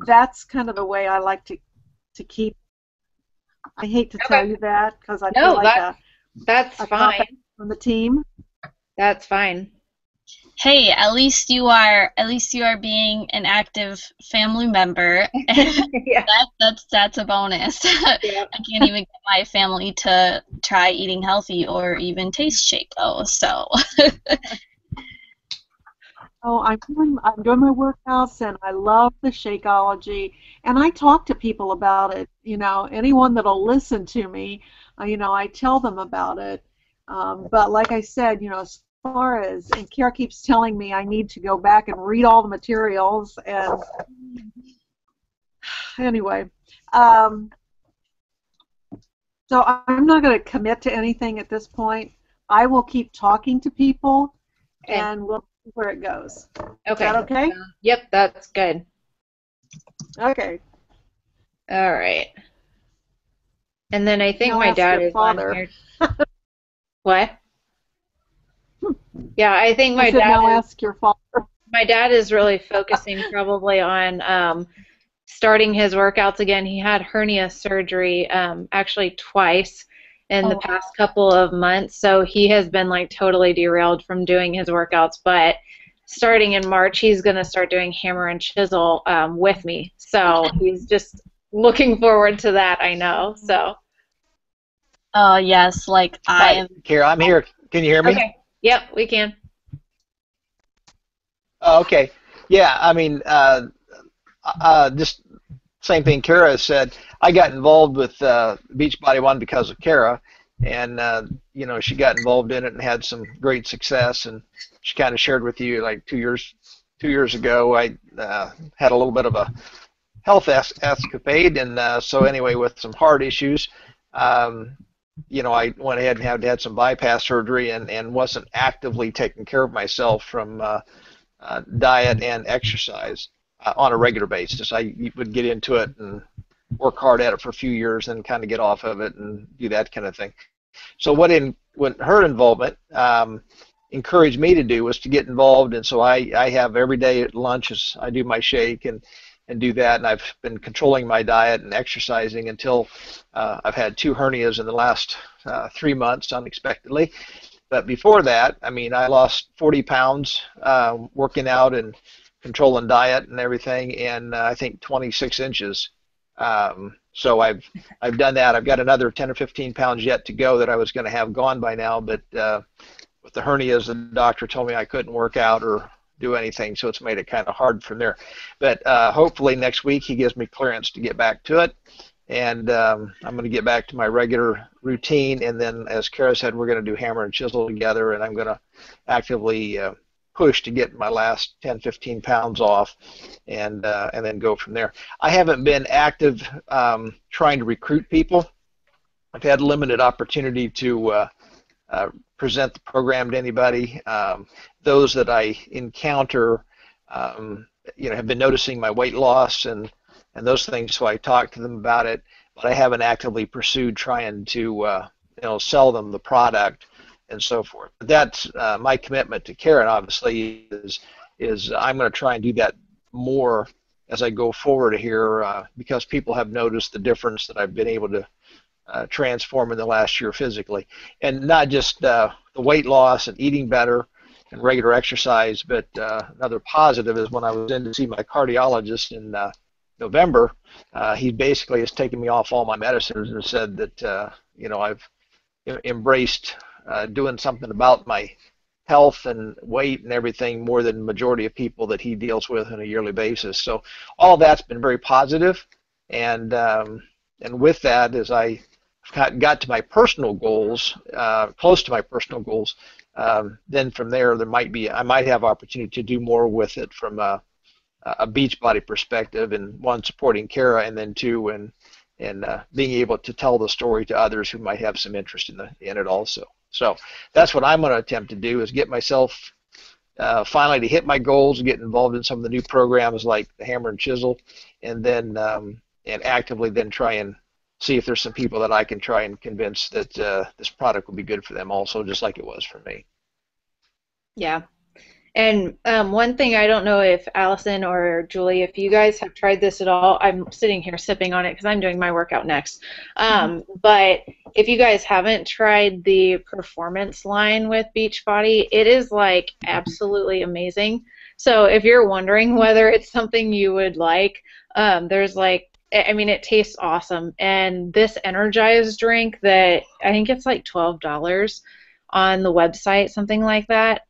That's kind of the way I like to keep. I hate to tell Okay. you that because I feel No, like that's a cop out fine. on the team. That's fine. Hey, at least you are being an active family member. Yeah. That's a bonus. I Yeah. can't even get my family to try eating healthy or even taste Shaco. So, Oh, I'm doing my workouts and I love the Shakeology. And I talk to people about it. Anyone that'll listen to me, I tell them about it. But like I said, as far as, and Kara keeps telling me I need to go back and read all the materials. And anyway, um, so I'm not going to commit to anything at this point. I will keep talking to people Okay. and we'll see where it goes. Is that Okay. okay? Yep, that's good. Okay. All right. And then I think Now my ask dad your is on father. here. What? Yeah, I think I my said, dad now is ask your father. my dad is really focusing probably on starting his workouts again. He had hernia surgery actually twice in the oh, past couple of months, so he has been like totally derailed from doing his workouts. But starting in March, he's going to start doing hammer and chisel with me. So he's just looking forward to that, I know. So, oh yes, like I Hi, am. Kara, I'm here. Can you hear me? okay. Yep, we can. Oh, okay. Yeah, I mean, just same thing Kara said. I got involved with Beachbody One because of Kara, and she got involved in it and had some great success. And she kind of shared with you like 2 years ago, I had a little bit of a health escapade, and so anyway, with some heart issues. Um, I went ahead and had some bypass surgery and wasn't actively taking care of myself from diet and exercise on a regular basis. I would get into it and work hard at it for a few years and kind of get off of it and do that kind of thing. So what her involvement encouraged me to do was to get involved, and so I have every day at lunches I do my shake and do that, and I've been controlling my diet and exercising until I've had two hernias in the last 3 months unexpectedly. But before that, I mean, I lost 40 pounds working out and controlling diet and everything, and I think 26 inches. So I've done that. I've got another 10 or 15 pounds yet to go that I was going to have gone by now, but with the hernias, the doctor told me I couldn't work out or do anything, so it's made it kind of hard from there. But hopefully next week he gives me clearance to get back to it, and I'm going to get back to my regular routine. And then, as Kara said, we're going to do hammer and chisel together, and I'm going to actively push to get my last 10, 15 pounds off, and then go from there. I haven't been active trying to recruit people. I've had limited opportunity to uh, present the program to anybody. Those that I encounter, have been noticing my weight loss and those things, so I talk to them about it. But I haven't actively pursued trying to, sell them the product and so forth. But that's my commitment to Karen. Obviously, is I'm going to try and do that more as I go forward here because people have noticed the difference that I've been able to transform in the last year physically, and not just the weight loss and eating better and regular exercise, but another positive is when I was in to see my cardiologist in November, he basically has taken me off all my medicines and said that I've embraced doing something about my health and weight and everything more than the majority of people that he deals with on a yearly basis. So all that's been very positive, and with that, as I got to my personal goals, close to my personal goals, then from there, I might have opportunity to do more with it from a Beachbody perspective, and one, supporting Kara, and then two, and being able to tell the story to others who might have some interest in it also. So that's what I'm going to attempt to do, is get myself finally to hit my goals, get involved in some of the new programs like the Hammer and Chisel, and then and actively then try and see if there's some people that I can try and convince that this product will be good for them also, just like it was for me. Yeah. And one thing, I don't know if Allison or Julie, if you guys have tried this at all. I'm sitting here sipping on it because I'm doing my workout next. But if you guys haven't tried the performance line with Beachbody, it is like absolutely amazing. So if you're wondering whether it's something you would like, there's like, I mean, it tastes awesome. And this energized drink that I think it's like $12 on the website, something like that.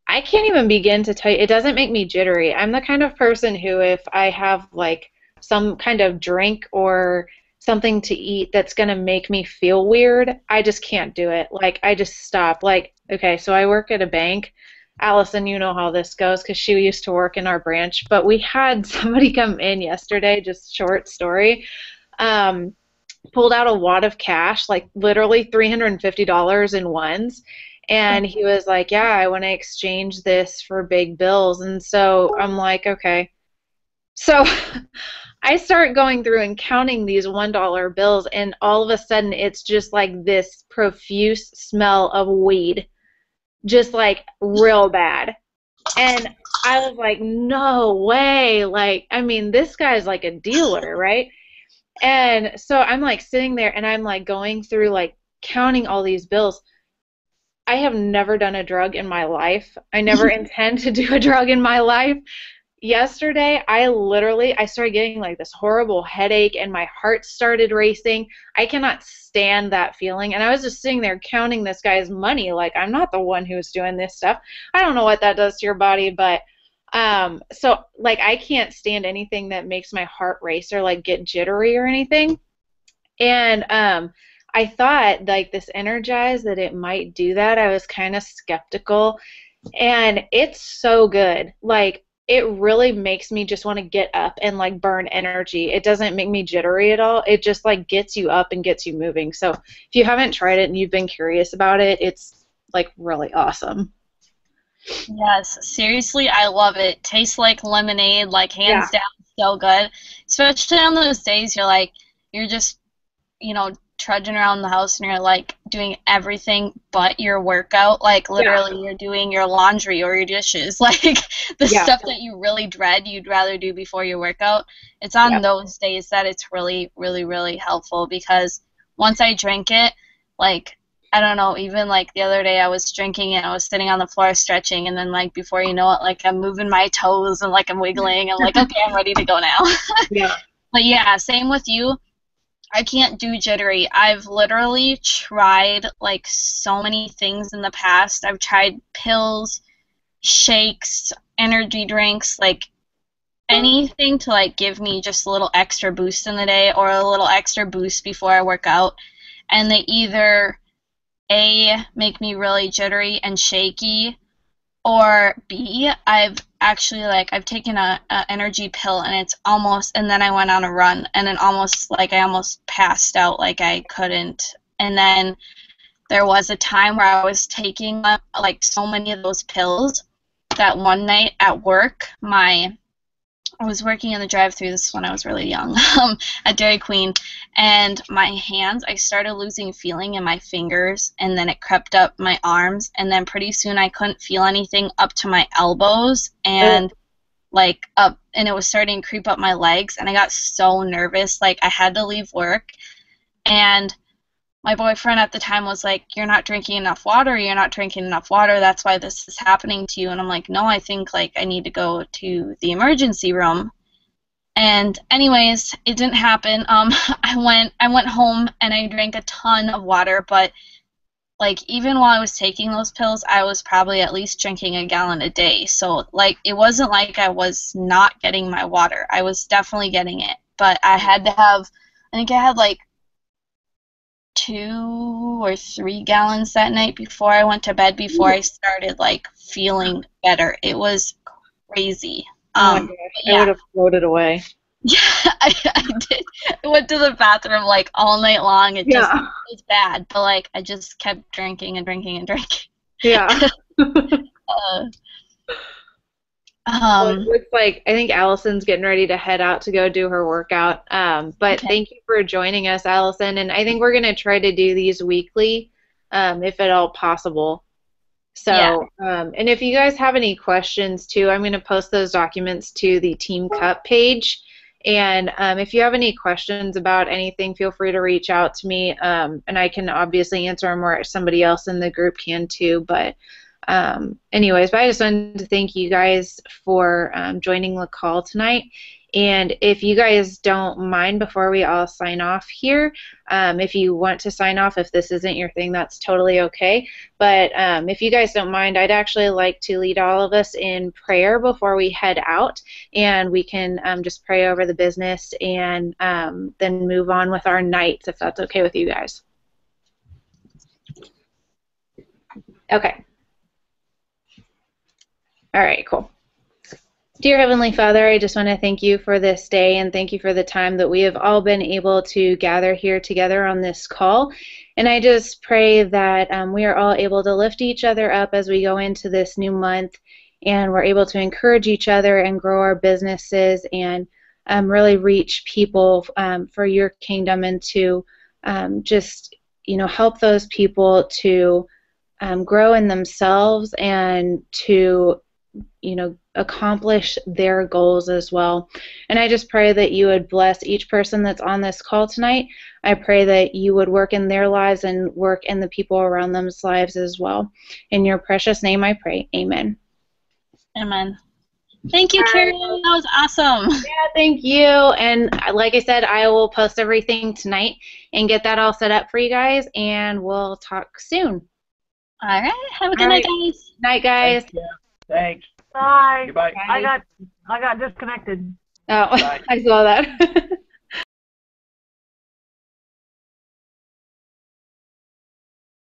I can't even begin to tell you. It doesn't make me jittery. I'm the kind of person who, if I have like some kind of drink or something to eat that's going to make me feel weird, I just can't do it. Like, I just stop. Like, okay, so I work at a bank. Allison, you know how this goes because she used to work in our branch. But we had somebody come in yesterday, just short story, um, pulled out a wad of cash, like literally $350 in ones. And he was like, yeah, I want to exchange this for big bills. And so I'm like, okay. So I start going through and counting these $1 bills, and all of a sudden it's just like this profuse smell of weed, just like real bad. And I was like, no way. Like, I mean, this guy's like a dealer, right? And so I'm like sitting there and I'm like going through like counting all these bills. I have never done a drug in my life. I never intend to do a drug in my life. Yesterday, I started getting like this horrible headache and my heart started racing. I cannot stand that feeling. And I was just sitting there counting this guy's money. Like, I'm not the one who's doing this stuff. I don't know what that does to your body, but so like I can't stand anything that makes my heart race or like get jittery or anything. And I thought like this energize that it might do that. I was kind of skeptical, and it's so good. Like, it really makes me just want to get up and like burn energy. It doesn't make me jittery at all. It just like gets you up and gets you moving. So if you haven't tried it and you've been curious about it, it's like really awesome. Yes, seriously, I love it. Tastes like lemonade, like Yeah. hands down, so good. Especially on those days you're just, trudging around the house and you're like doing everything but your workout. Like Yeah. literally you're doing your laundry or your dishes. Like the Yeah. stuff that you really dread, you'd rather do before your workout. It's on Yeah. those days that it's really, really, really helpful because once I drink it, like I don't know, even like the other day I was drinking and I was sitting on the floor stretching and then like before you know it, like I'm moving my toes and like I'm wiggling and like okay, I'm ready to go now. Yeah. But yeah, same with you. I can't do jittery. I've literally tried like so many things in the past. I've tried pills, shakes, energy drinks, like anything to like give me just a little extra boost in the day or a little extra boost before I work out. And they either A, make me really jittery and shaky, or B, I've taken a energy pill and it's almost, and then I went on a run and then I almost passed out, like I couldn't. And then there was a time where I was taking like so many of those pills that one night at work, I was working in the drive-thru. This is when I was really young, at Dairy Queen, and my hands, I started losing feeling in my fingers, and then it crept up my arms, and then pretty soon I couldn't feel anything up to my elbows, and like up, and it was starting to creep up my legs, and I got so nervous, like I had to leave work, and my boyfriend at the time was like, you're not drinking enough water, that's why this is happening to you. And I'm like, no, I think like I need to go to the emergency room. And anyways, it didn't happen. I went home and I drank a ton of water, but like even while I was taking those pills, I was probably at least drinking a gallon a day. So like it wasn't like I was not getting my water. I was definitely getting it, but I think I had like 2 or 3 gallons that night before I went to bed before I started like feeling better. It was crazy. Oh my gosh, I would Yeah, have floated away. yeah, I did. I went to the bathroom like all night long. It Yeah. was bad, but like I just kept drinking and drinking and drinking. Yeah. Uh, Well, it um, looks like I think Allison's getting ready to head out to go do her workout. But okay. thank you for joining us, Allison. And I think we're going to try to do these weekly, if at all possible. So, and if you guys have any questions too, I'm going to post those documents to the Team Cup page. And if you have any questions about anything, feel free to reach out to me. And I can obviously answer them, or somebody else in the group can too. But anyways, but I just wanted to thank you guys for joining the call tonight. And if you guys don't mind, before we all sign off here, if you want to sign off, if this isn't your thing, that's totally okay. But if you guys don't mind, I'd actually like to lead all of us in prayer before we head out, and we can just pray over the business and then move on with our nights, if that's okay with you guys. Okay. All right, cool. Dear Heavenly Father, I just want to thank you for this day, and thank you for the time that we have all been able to gather here together on this call. And I just pray that we are all able to lift each other up as we go into this new month, and we're able to encourage each other and grow our businesses and really reach people for your kingdom, and to just, help those people to grow in themselves and to accomplish their goals as well. And I just pray that you would bless each person that's on this call tonight. I pray that you would work in their lives and work in the people around them's lives as well. In your precious name I pray. Amen. Amen. Thank you, Carol. That was awesome. Yeah, thank you. And like I said, I will post everything tonight and get that all set up for you guys, and we'll talk soon. All right. Have a good night, guys. Night, guys. Thanks. Bye. Goodbye. I got disconnected. Oh, I saw that.